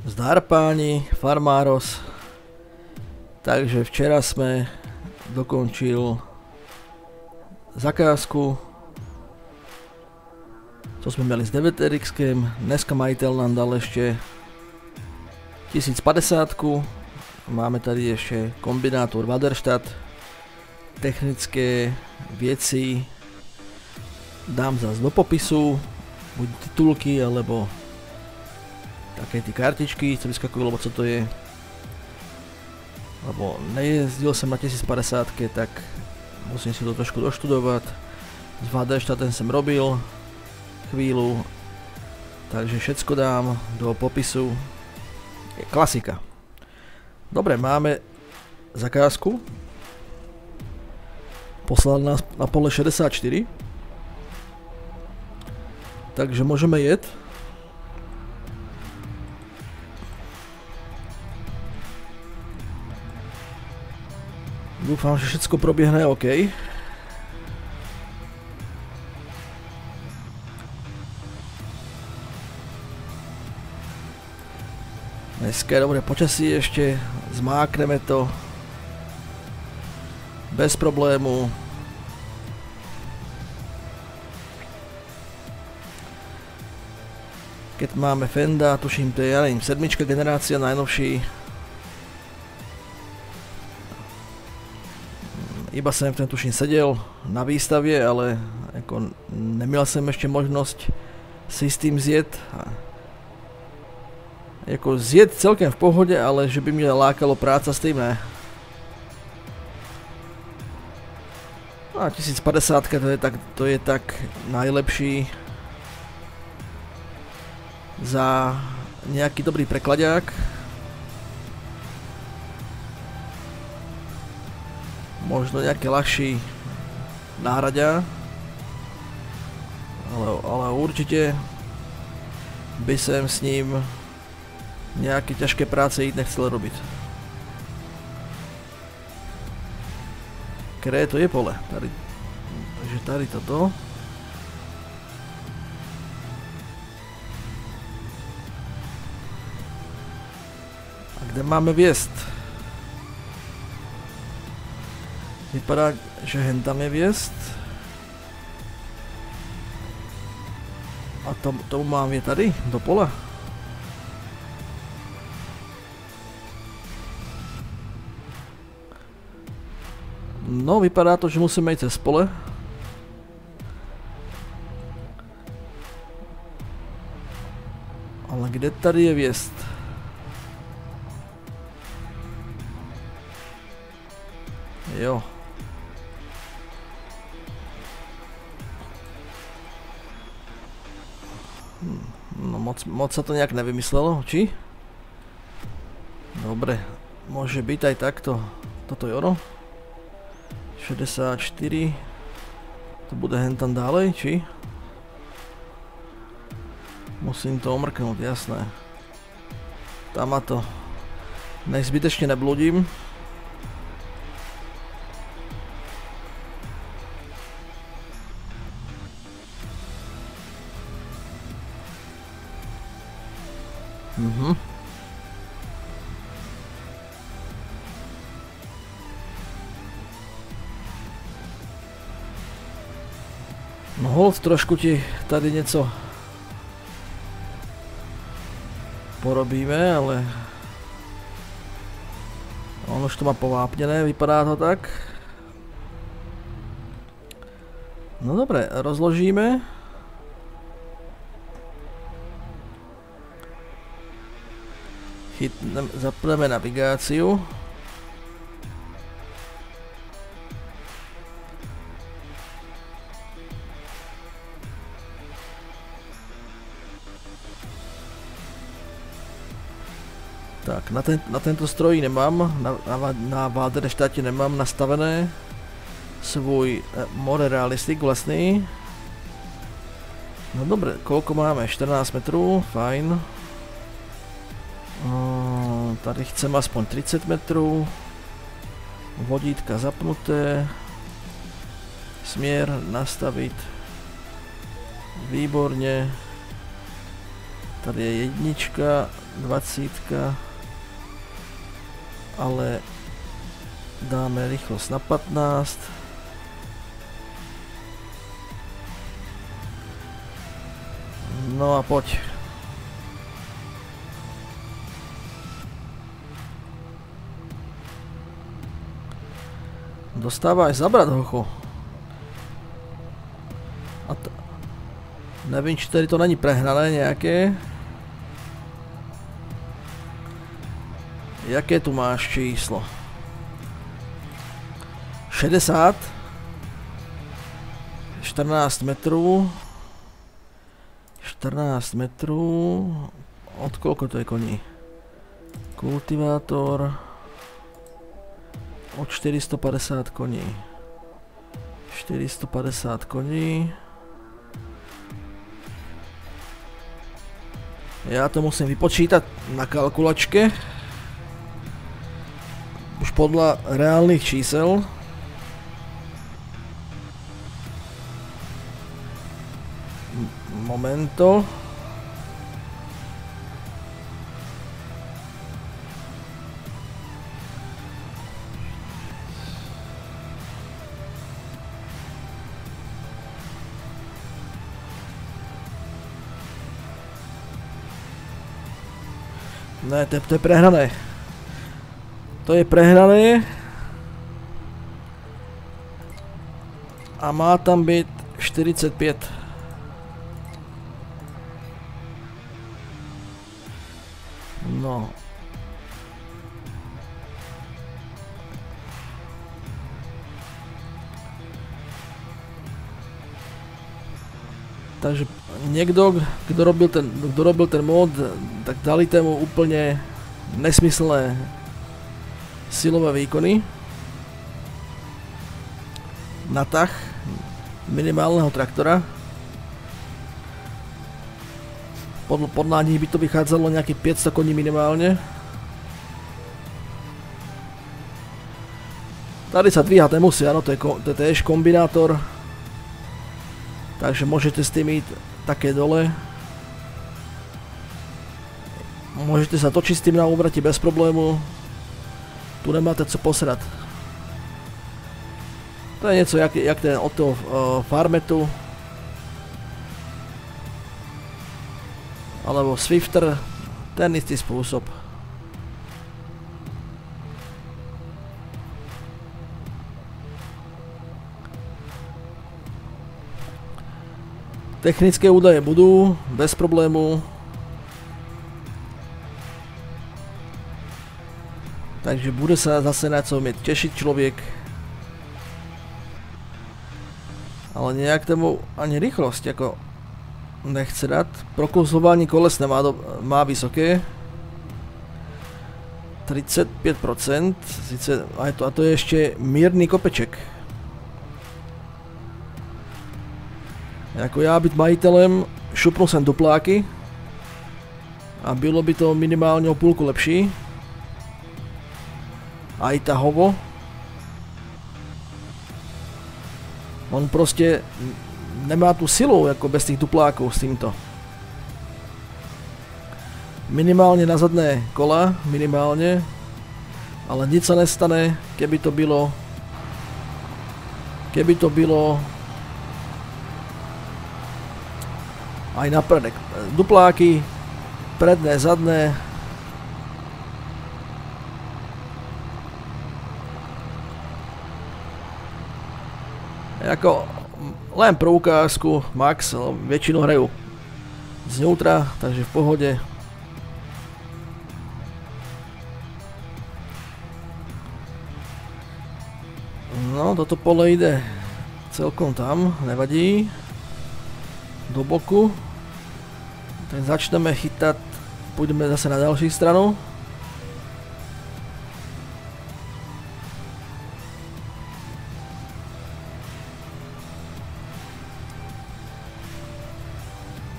Zdar páni, farmáros. Takže včera sme dokončil zakázku, čo sme mali s 9RX-kem. Dneska majiteľ nám dal ešte 1050-ku. Máme tady ešte kombinátor Vaderstad. Technické veci dám zase do popisu, buď titulky alebo také tie kartičky, co vyskakujú, lebo co to je. Lebo nejezdil som na 1050-ke, tak musím si to trošku doštudovať. S Vaderstadem som robil chvíľu, takže všetko dám do popisu. Je klasika. Dobre, máme zakázku. Poslal nás na pole 64. Takže môžeme jet. Dúfam, že všetko probiehne OK. Dneska je dobré počasí ešte, zmákneme to bez problému. Keď máme Fenda, tuším, to je, ja neviem, 7. generácia, najnovší. Iba som v tom tuším sedel na výstavě, ale jako neměl jsem ještě možnost si s tím zjet. Jako zjet celkem v pohodě, ale že by mě lákalo práca s tím, ne. A 1050 to je tak najlepší za nějaký dobrý prekladák. Možno nejaké ľahší náhradia, ale určite by som s ním nejaké ťažké práce ísť nechcel robiť. Ktoré to je pole? Tady. Takže tady toto. A kde máme viesť? Vypadá, že hen tam je viesť. A tomu mám je tady, do pola. No, vypadá to, že musíme ísť cez pole. Ale kde tady je viesť? Jo. No moc sa to nejak nevymyslelo, či? Dobre, môže byť aj takto. Toto je ono. 64. To bude hentam ďalej, či? Musím to omrknúť, jasné. Tam ma to. Nech zbytečne nebludím. No hold, trošku ti tady něco porobíme, ale on už to má povápněné, vypadá to tak. No dobré, rozložíme. Zapneme navigáciu. Tak, na tento stroj nemám, na Vaderstadě nemám nastavené svůj More Realistic vlastný. No dobré, koľko máme? 14 metrů, fajn. Tady chcem aspoň 30 metrů. Vodítka zapnuté. Směr nastavit. Výborně. Tady je 1, 20, ale dáme rýchlosť na 15. No a poď. Dostávaš zabrat, hochu. A to... Nevím, či tady to není prehnané nějaké. Jaké tu máš číslo? 60. 14 metrů. 14 metrů. Od kolko to je koní? Kultivátor. Od 450 koní. 450 koní. Já to musím vypočítat na kalkulačke. Už podľa reálnych čísel. Momento. Ne, to je prehnané. To je prehnané. A má tam být 45. No. Takže někdo, kdo robil ten mod, tak dali tému úplně nesmyslné silové výkony. Natah minimálneho traktora. Podľa nich by to vychádzalo nejakých 500 koní minimálne. Tady sa dvíhať nemusí, áno, to je tiež kombinátor. Takže môžete s tým ísť také dole. Môžete sa točiť s tým na obrati bez problému. Tu nemáte co posrať. To je něco jak ten od toho Farmetu. Alebo Swifter. Ten istý spôsob. Technické údaje budú bez problému. Takže bude sa zase na co mieť tešiť človek. Ale nejak tomu ani rýchlosť ako nechce dať. Prokouzlování kolesné má vysoké. 35%. Sice, a to je ešte mírny kopeček. Jako já byť majitelem, šupnul sem dupláky. A bylo by to minimálně o půlku lepší. A i tahovo. On prostě nemá tu silu jako bez tých duplákov s týmto. Minimálně na zadné kola, minimálně. Ale nic sa nestane, keby to bylo aj na predek. Dupláky, predné, zadné. Jako len pro ukázku max, väčšinu hrajú znútra, takže v pohode. No, toto pole ide celkom tam, nevadí. Do boku. Tak začneme chytať, pôjdeme zase na ďalší stranu.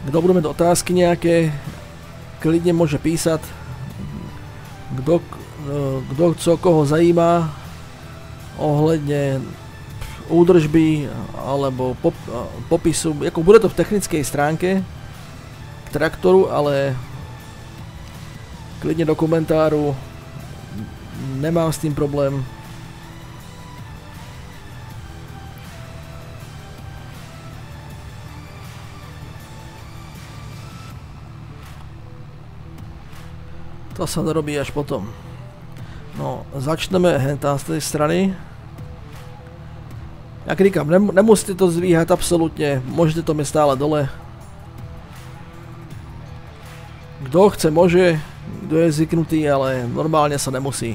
Kdo bude mít otázky nějaké, klidně může písat. Kdo co koho zajímá ohledně údržby alebo popisu, jako bude to v technické stránke. k traktoru, ale kľudne do komentáru, nemám s tým problém. To sa dorobí až potom. No, začneme tam z tej strany. Jak říkám, nemusíte to zvíhať absolútne, môžete to mať stále dole. Kto chce, môže, kto je zvyknutý, ale normálne sa nemusí.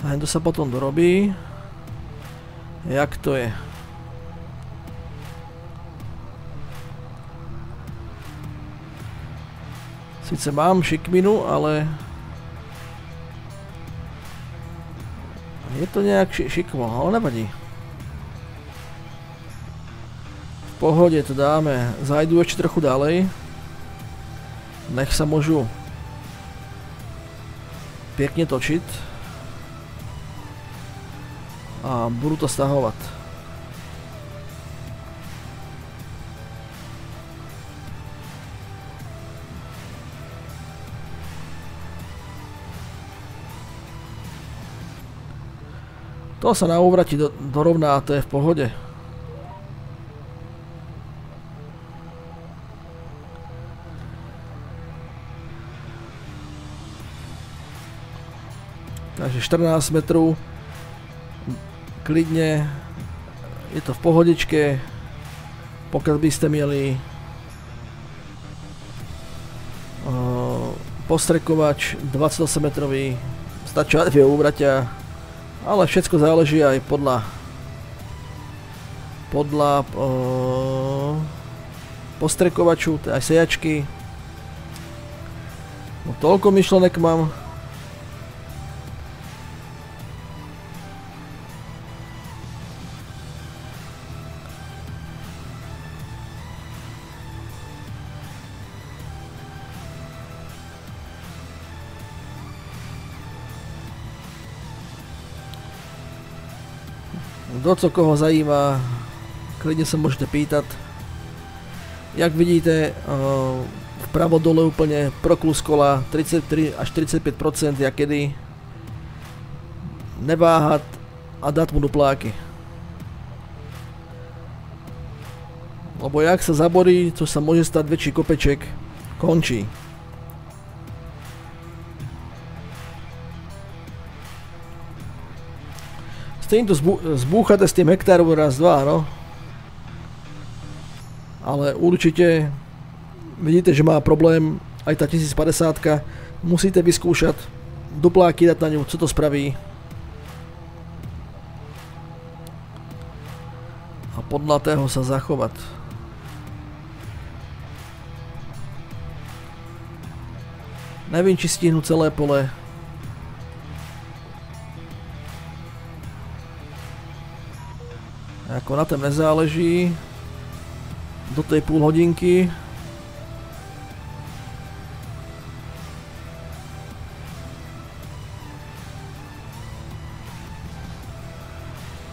A to sa potom dorobí. Jak to je? Sice mám šikminu, ale je to nejak šikmo, ale nevadí. V pohode to dáme. Zajdu ešte trochu ďalej. Nech sa môžu pekne točiť. A budú to stahovať. To sa na úvrati dorovná, to je v pohode. Takže 14 metrov. Klidne, je to v pohodičke, pokiaľ by ste mieli postrekovač 28 metrový, stačia 2 úvratia, ale všetko záleží aj podľa postrekovaču, aj sejačky. No toľko myšlenek mám. Kto co koho zajíma, klidne sa môžete pýtať. Jak vidíte, vpravo dole úplne proklus kola 33 až 45% jakedy. Neváhať a dať mu dupláky. Lebo jak sa zaborí, čo sa môže stať väčší kopeček, končí. S týmto zbúchate s tým hektárom raz, dva, no. Ale určite vidíte, že má problém aj tá 1050. Musíte vyskúšať dupláky, dať na ňu, co to spraví. A podľa toho sa zachovať. Neviem, či stihnú celé pole. Ako na tom nezáleží. Do tej půl hodinky.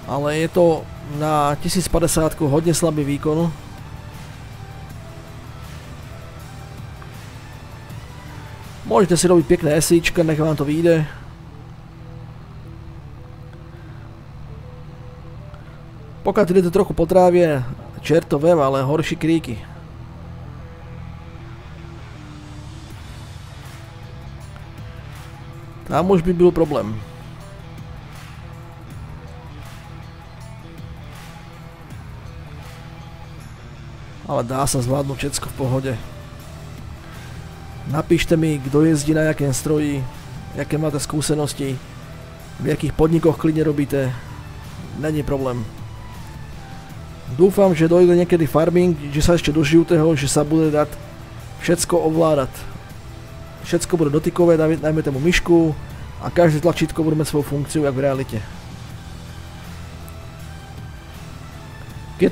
Ale je to na 1050 hodne slabý výkon. Môžete si robiť pekné esíčka, nech vám to vyjde. Pokiaľ idete trochu po trávie, čerto viem, ale horší kríky. Tam už by byl problém. Ale dá sa zvládnuť všetko v pohode. Napíšte mi, kto jezdí na jakém stroji, jaké máte skúsenosti, v jakých podnikoch klidne robíte. Není problém. Dúfam, že dojde niekedy farming, že sa ešte dožijú toho, že sa bude dať všetko ovládať. Všetko bude dotykové, dajme tomu myšku a každé tlačítko bude mať svoju funkciu, jak v realite. Keď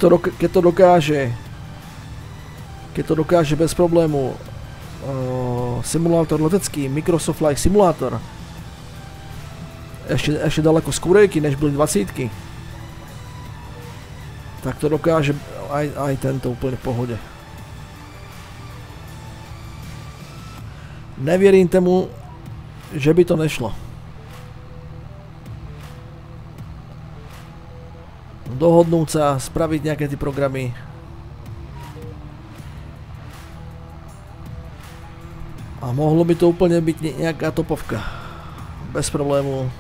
to dokáže bez problému simulátor letecký, Microsoft Flight Simulator, ešte daleko z kurejky, než byli 20-ky. Tak to dokáže aj tento úplne v pohode. Neverím tomu, že by to nešlo. Dohodnúť sa, spraviť nejaké tie programy. A mohlo by to úplne byť nejaká topovka. Bez problému.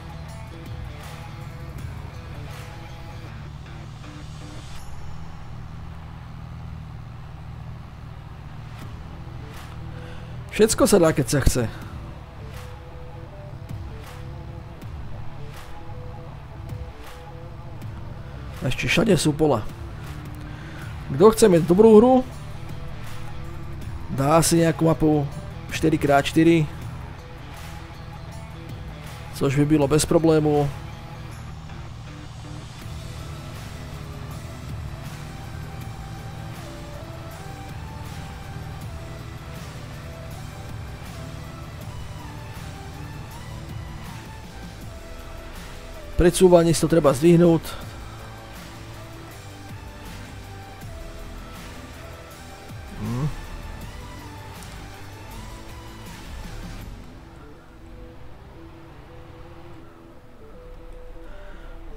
Všetko sa dá, keď sa chce. Ešte všade sú pola. Kto chce mať dobrú hru, dá si nejakú mapu 4x4, což by bylo bez problému. Predsúvanie si to treba zdvihnúť.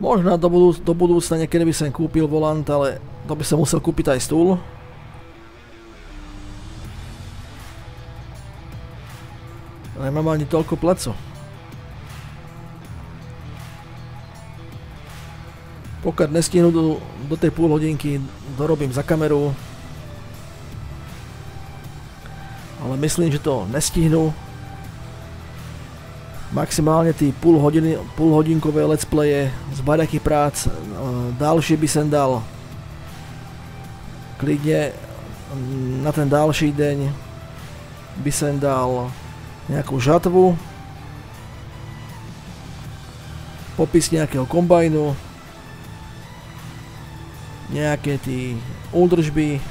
Možno do budúcna niekedy by som kúpil volant, ale to by som musel kúpiť aj stôl. Nemám ani toľko placu. Pokiaľ nestihnú do tej půl hodinky, dorobím za kameru. Ale myslím, že to nestihnú. Maximálne tí půlhodinkové let's playe z baďakých prác. Další by som dal klidne na ten další deň by som dal nejakú žatvu, popis nejakého kombajnu, nejaké tí údržby,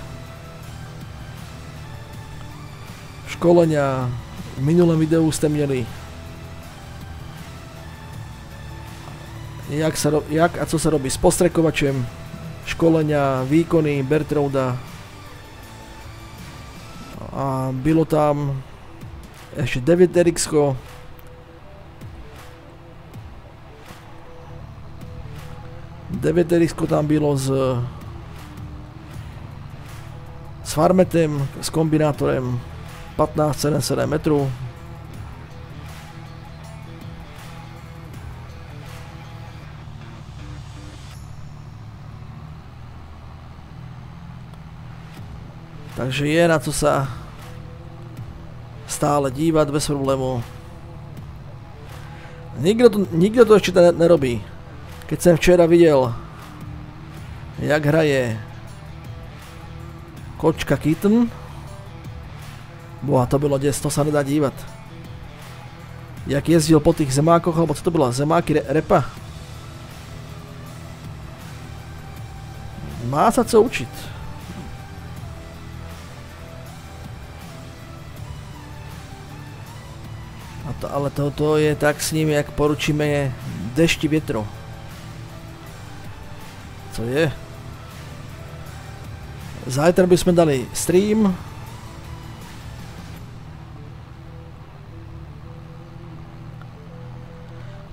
školenia. V minulém videu ste mieli jak a co sa robí s postrekovačem, školenia, výkony Bertrouda. A bylo tam ešte 9RX-ko. DVTRX-ko tam bylo s farmetem, s kombinátorem 1577 metrů. Takže je na co sa stále dívať bez problému. Nikto to ešte nerobí. Keď som včera videl, jak hraje kočka Kitten, boha, to bylo des, to sa nedá dívať. Jak jezdil po tých zemákoch, alebo co to bylo, zemáky repa. Má sa co učiť. Ale toto je tak s ním, jak poručíme dešti větru. Co je? Zajtra bychom dali stream.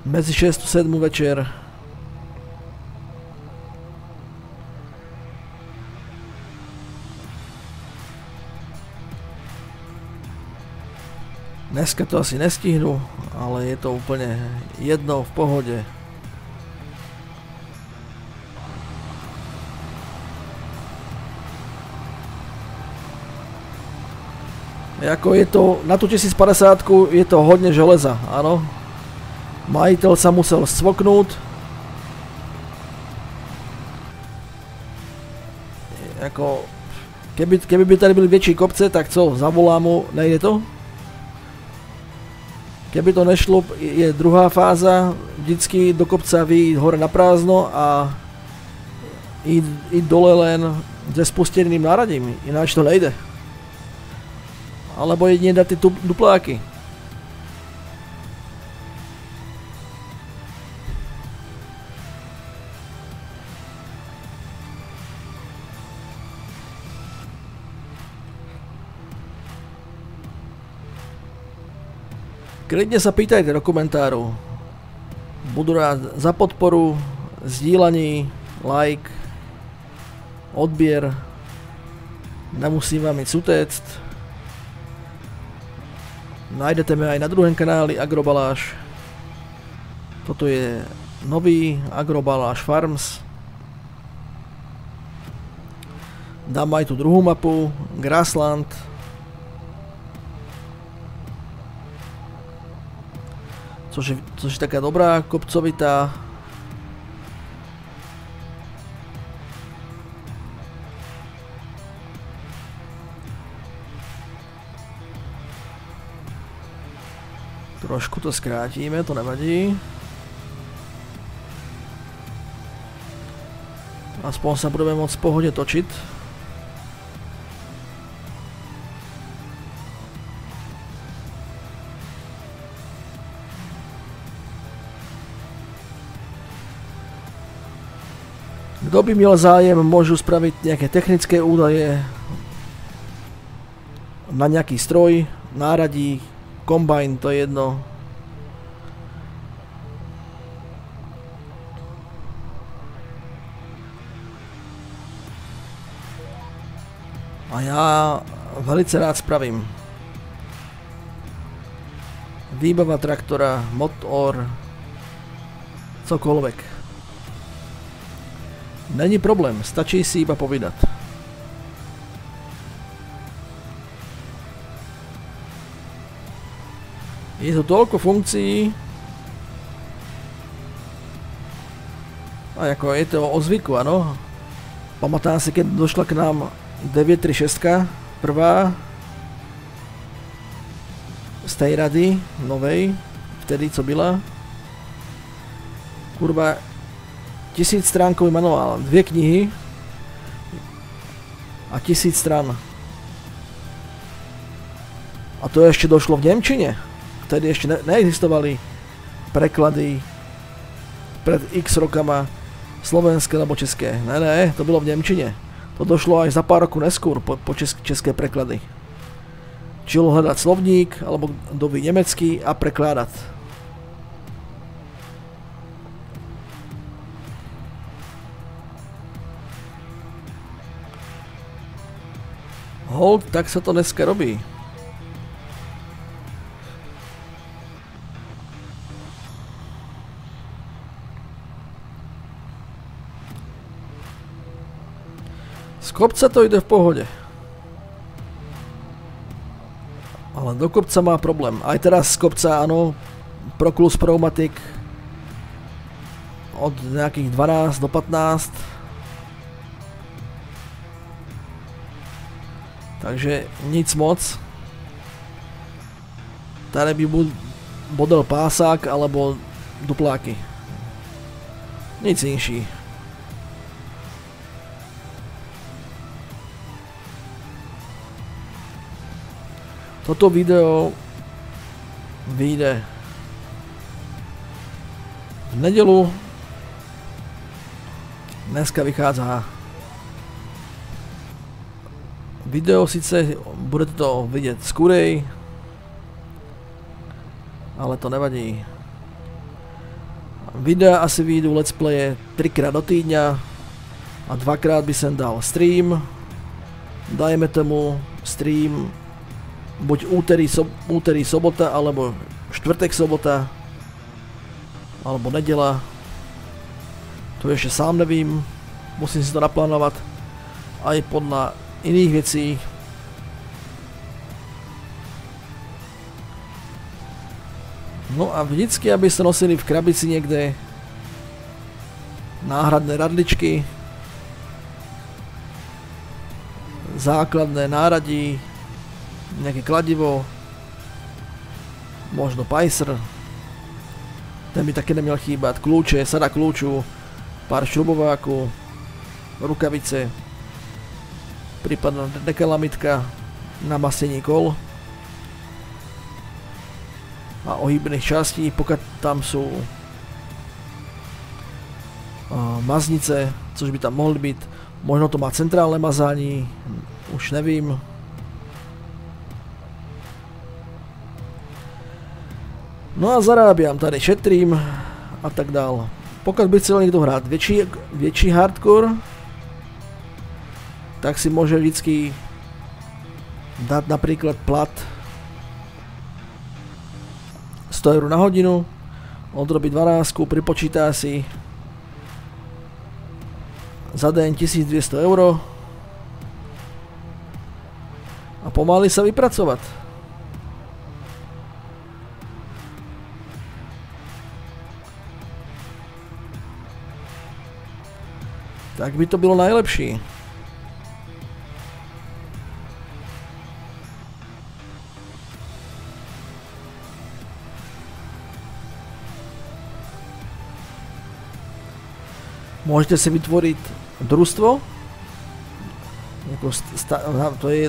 Mezi 6 a 7 večer. Dneska to asi nestihnu, ale je to úplne jedno, v pohode. Jako je to, na tú 1050 je to hodne železa, áno. Majiteľ sa musel svoknúť. Jako, keby by tady byli väčší kopce, tak co, zavolám mu, nejde to? Keby to nešlo, je druhá fáza, vždycky do kopca vyjít hore na prázdno a ísť dole len se spusteným náradím, ináč to nejde. Alebo jedine dať ty dupláky. Klidne sa pýtajte do komentárov. Budu rád za podporu, sdílení, like, odbier. Nemusím vám nic utéct. Najdete mi aj na druhém kanáli Agrobaláš. Toto je nový Agrobaláš Farms. Dám aj tú druhú mapu, Grassland. Což je taká dobrá, kopcovitá. Trošku to skrátíme, to nevadí. Aspoň sa budeme môcť v pohode točiť. Kto by měl zájem, môžu spraviť nejaké technické údaje na nejaký stroj, náradí, kombajn, to je jedno. A ja velice rád spravím. Výbava traktora, motor, cokoľvek. Není problém, stačí si iba povídat. Je to toľko funkcií. A ako je to o zvyku, ano. Pamätám si, keď došla k nám 936, prvá z tej rady novej, vtedy co byla. Kurva, 1000 stránkový manuál, 2 knihy a 1000 stran. A to ešte došlo v nemčine. Vtedy ešte neexistovali preklady pred x rokama slovenské alebo české. Ne, to bylo v nemčine. To došlo aj za pár rokov neskôr po české preklady. Čilo hľadať slovník alebo kto ví nemecký a prekladať. Hold, tak sa to dneska robí. Z kopca to ide v pohode. Ale do kopca má problém. Aj teraz z kopca, áno, Proklus Pneumatik od nejakých 12 do 15. Takže nic moc. Tady by bodel pásák alebo dupláky. Nic inší. Toto video vyjde v nedělu. Dneska vychádza video, sice budete to vidět skůrej, ale to nevadí. Videa asi vyjdú let's playe 3krát do týdňa a 2krát by som dal stream. Dajme tomu stream buď úterý, sobota, alebo štvrtek, sobota, alebo neděla. To ešte sám nevím, musím si to naplánovat aj podľa iných vecí. No a vždycky, aby ste nosili v krabici niekde náhradné radličky, základné náradí, nejaké kladivo, možno pajser, ten by také neměl chýbať, kľúče, sada kľúču, pár šrubováků, rukavice, prípadná dekalamitka na masení kol a ohýbných častí, pokud tam sú maznice, což by tam mohli byť, možno to má centrálne mazání, už nevím. No a zarábiam, tady šetrím a tak dál. Pokud by chcel niekto hrať väčší hardcore, tak si môže vždycky dať napríklad plat 100 € na hodinu, odrobí 12, pripočítá si za deň 1200 € a pomaly sa vypracovať. Tak by to bylo najlepší. Môžete si vytvoriť družstvo.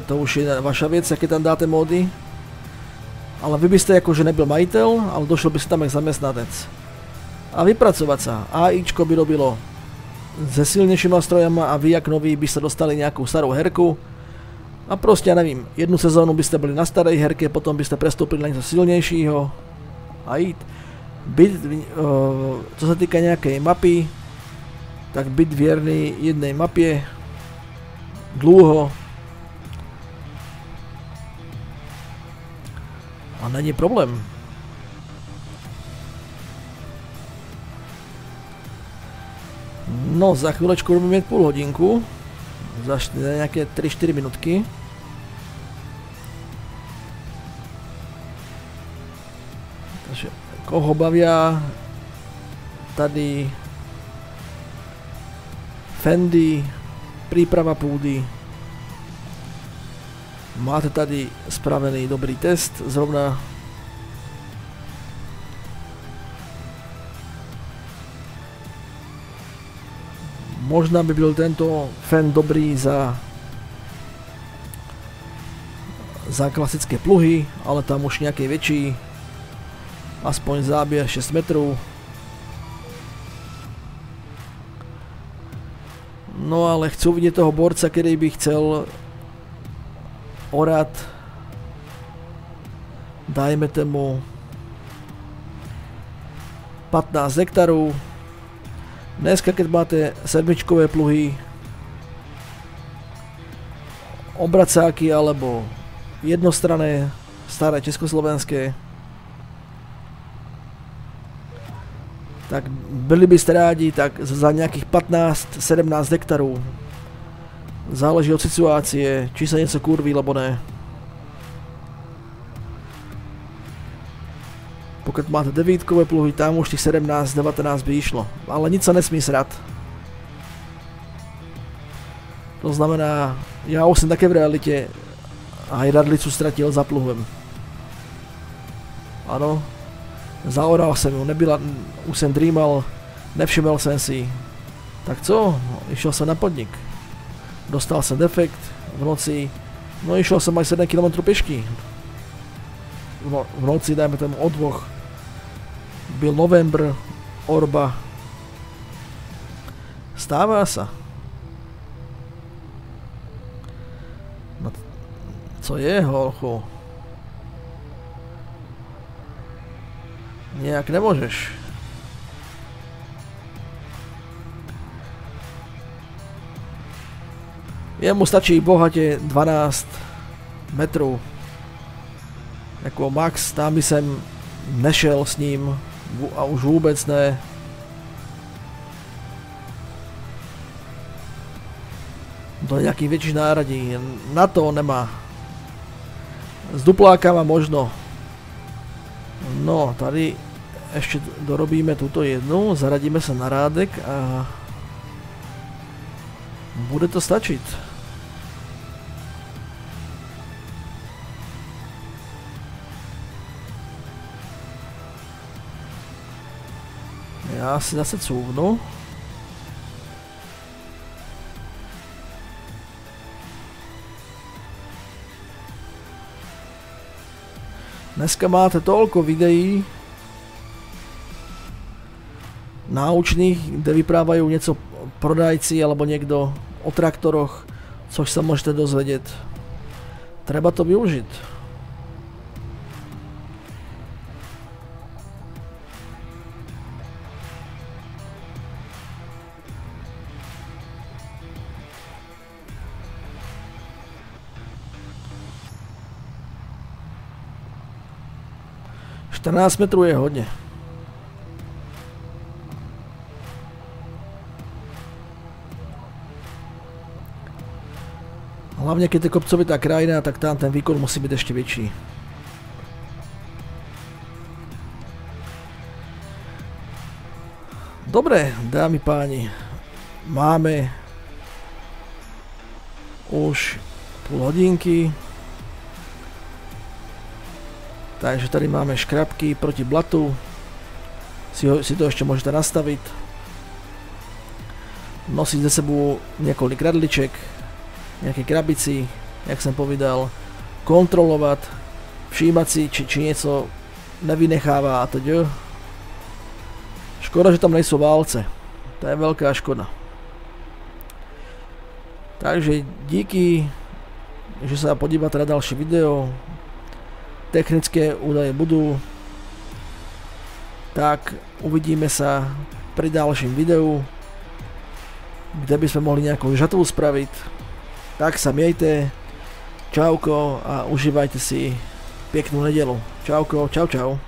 To už je vaša vec, aké tam dáte módy. Ale vy by ste akože nebyl majiteľ, ale došlo by ste tam ako zamestnanec. A vypracovať sa. AIčko by robilo se silnejšíma strojama a vy jak noví by ste dostali nejakú starú herku. A proste, ja nevím, jednu sezónu by ste boli na starej herke, potom by ste prestúpili na niečo silnejšího. A ísť. Co sa týka nejakej mapy, tak byť vierný jednej mapie dlho a není problém. No, za chvíľočku budeme mať pol hodinku, za nejaké 3-4 minútky. Takže koho bavia tady Fendy, príprava púdy. Máte tady spravený dobrý test, zrovna možná by byl tento fen dobrý za klasické pluhy, ale tam už nejaký väčší, aspoň zábier 6 metrov. No ale chcú vidieť toho borca, ktorý by chcel orať, dajme tomu 15 hektarov. Dneska, keď máte sedmičkové pluhy, obracáky alebo jednostranné staré československé, tak byli by ste rádi, tak za nejakých 15-17 hektarov. Záleží od situácie, či sa niečo kurví, alebo ne. Pokud máte devítkové pluhy, tam už tých 17-19 by išlo. Ale nic sa nesmí srať. To znamená, ja už som také v realite aj radlicu stratil za pluhem. Áno. Zaoral som ju, už som drýmal, nevšimel som si. Tak co? Išiel som na podnik. Dostal som defekt v noci, no išiel som aj 7 km pešky. V noci, dajme tomu o 2. Byl novembr, orba. Stáva sa. No, co je, holchu? Nejak nemôžeš. Jemu stačí bohatě 12 metrů. Jako max, tam by jsem nešel s ním a už vůbec ne. Do nějakých větších náradí. Na to nemá. S duplákama možno. No, tady ještě dorobíme tuto jednu, zaradíme se na rádek a bude to stačit. Já si zase couvnu. Dneska máte toľko videí náučných, kde vyprávajú něco prodajci alebo niekto o traktoroch, což sa môžete dozvedieť. Treba to využiť. 14 metrů je hodně. Hlavně keď je kopcovitá krajina, tak tam ten výkon musí byť ešte väčší. Dobre, dámy páni, máme už pol hodinky. Takže tady máme škrabky proti blatu. Si to ešte môžete nastaviť. Nosiť ze sebou niekoľko kradliček, nejaké krabici, jak som povedal. Kontrolovať, všímať si, či niečo nevynecháva a teď. Škoda, že tam nejsou válce. To je veľká škoda. Takže díky, že sa podívate na ďalšie video. Technické údaje budú. Tak uvidíme sa pri ďalším videu, kde by sme mohli nejakú žatvu spraviť. Tak sa miejte. Čauko a užívajte si peknú nedelu. Čauko, čau čau.